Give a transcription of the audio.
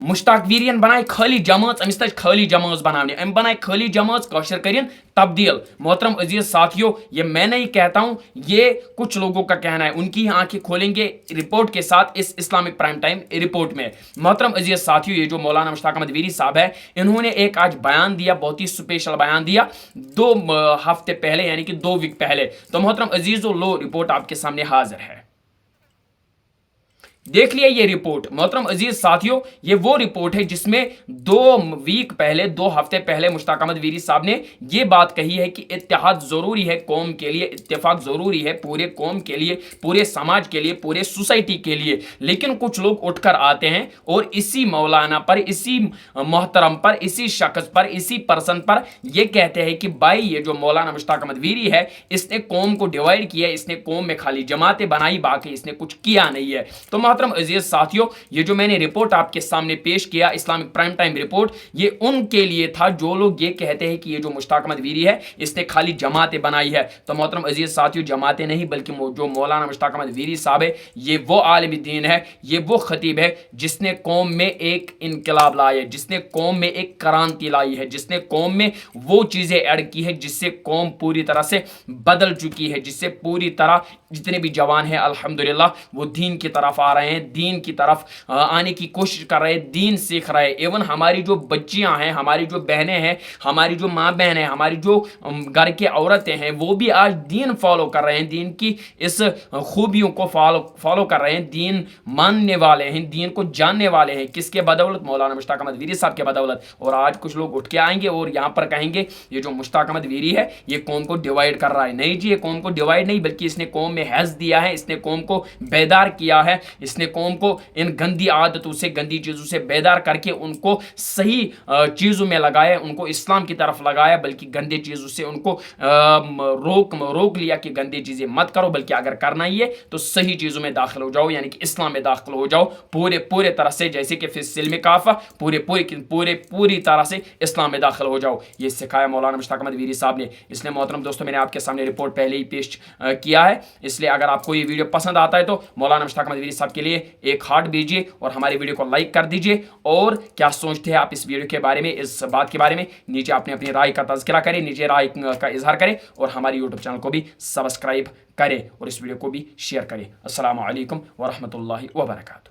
मुश्ताक वीरियन बनाए खाली जमात, अमिस तज खाली जमात बनाने, अम बनाए खाली जमात काशर करिन तब्दील। मोहतरम अजीज साथियों, ये मैं नहीं कहता हूँ, ये कुछ लोगों का कहना है, उनकी आंखें खोलेंगे रिपोर्ट के साथ इस इस्लामिक प्राइम टाइम रिपोर्ट में। मोहतरम अजीज साथियों, ये जो मौलाना मुश्ताक अहमद वीरी साहब है, इन्होंने एक आज बयान दिया, बहुत ही स्पेशल बयान दिया 2 हफ्ते पहले, यानी कि 2 वीक पहले। तो मोहतरम अजीजों, लो रिपोर्ट आपके सामने हाजिर है, देख लिया ये रिपोर्ट। मोहतरम अजीज साथियों, ये वो रिपोर्ट है जिसमें 2 वीक पहले, 2 हफ्ते पहले मुश्ताक अहमद वीरी साहब ने ये बात कही है कि इत्तेहाद जरूरी है कौम के लिए, इत्तेफाक जरूरी है पूरे कौम के लिए, पूरे समाज के लिए, पूरे सोसाइटी के लिए। लेकिन कुछ लोग उठकर आते हैं और इसी मौलाना पर, इसी मोहतरम पर, इसी शख्स पर, इसी पर्सन पर ये कहते हैं कि भाई ये जो मौलाना मुश्ताक अहमद वीरी है, इसने कौम को डिवाइड किया, इसने कौम में खाली जमातें बनाई, बाकी इसने कुछ किया नहीं है। तो मोहतरम अजीज साथियों, ये जो मैंने रिपोर्ट आपके सामने पेश किया, इस्लामिक प्राइम टाइम रिपोर्ट, ये उनके लिए था जो लोग ये कहते हैं कि ये जो मुश्ताक अहमद वीरी है, इसने खाली जमातें बनाई है। तो मोहतरम अजीज साथियों, जमातें नहीं बल्कि जो मौलाना मुश्ताक अहमद वीरी साहब है, ये वो आलिम दीन है, ये वो खतीब है जिसने कौम में एक इनकलाब लाया है, जिसने कौम में एक क्रांति लाई है, जिसने कौम में वो चीजें ऐड की है जिससे कौम पूरी तरह से बदल चुकी है, जिससे पूरी तरह जितने भी जवान हैं अल्हम्दुलिल्लाह वो दीन की तरफ आ रहे हैं, दीन की तरफ आने की कोशिश कर रहे हैं, दीन सीख रहे हैं। एवन हमारी जो बच्चियां हैं, हमारी जो बहनें हैं, हमारी जो माँ बहन है, हमारी जो घर के औरतें हैं, वो भी आज दीन फॉलो कर रहे हैं, दीन की इस खूबियों को फॉलो कर रहे हैं, दीन मानने वाले हैं, दीन को जानने वाले हैं। किसके बदौलत? मौलाना मुश्ताक अहमद वीरी साहब के बदौलत। और आज कुछ लोग उठ के आएंगे और यहाँ पर कहेंगे ये जो मुश्ताक अहमद वीरी है ये कौम को डिवाइड कर रहा है। नहीं जी, ये कौम को डिवाइड नहीं, बल्कि इसने कौम में हैज दिया है, इसने कौम को बेदार किया है, इसने कौम को इन गंदी आदतों से, गंदी चीज़ों से बेदार करके उनको सही चीज़ों में लगाया, उनको इस्लाम की तरफ लगाया, बल्कि गंदे चीज़ों से उनको रोक लिया कि गंदी चीज़ें मत करो, बल्कि अगर करना ही है तो सही चीज़ों में दाखिल हो जाओ, यानी कि इस्लाम में दाखिल हो जाओ पूरे तरह से, जैसे कि फिस्सिल में काफ़ा पूरी तरह से इस्लाम में दाखिल हो जाओ। ये सिखाया मौलाना मुश्ताक अहमद वीरी साहब ने। इसलिए मोहतरम दोस्तों, मैंने आपके सामने रिपोर्ट पहले ही पेश किया है, इसलिए अगर आपको ये वीडियो पसंद आता है तो मौलाना मुश्ताक अहमद वीरी साहब के लिए एक हार्ट दीजिए और हमारी वीडियो को लाइक कर दीजिए। और क्या सोचते हैं आप इस वीडियो के बारे में, इस बात के बारे में, नीचे आपने अपनी राय का तज़किरा करें, नीचे राय का इजहार करें और हमारे यूट्यूब चैनल को भी सब्सक्राइब करें और इस वीडियो को भी शेयर करें। अस्सलामु अलैकुम वरहमतुल्लाहि वबरकातुहू।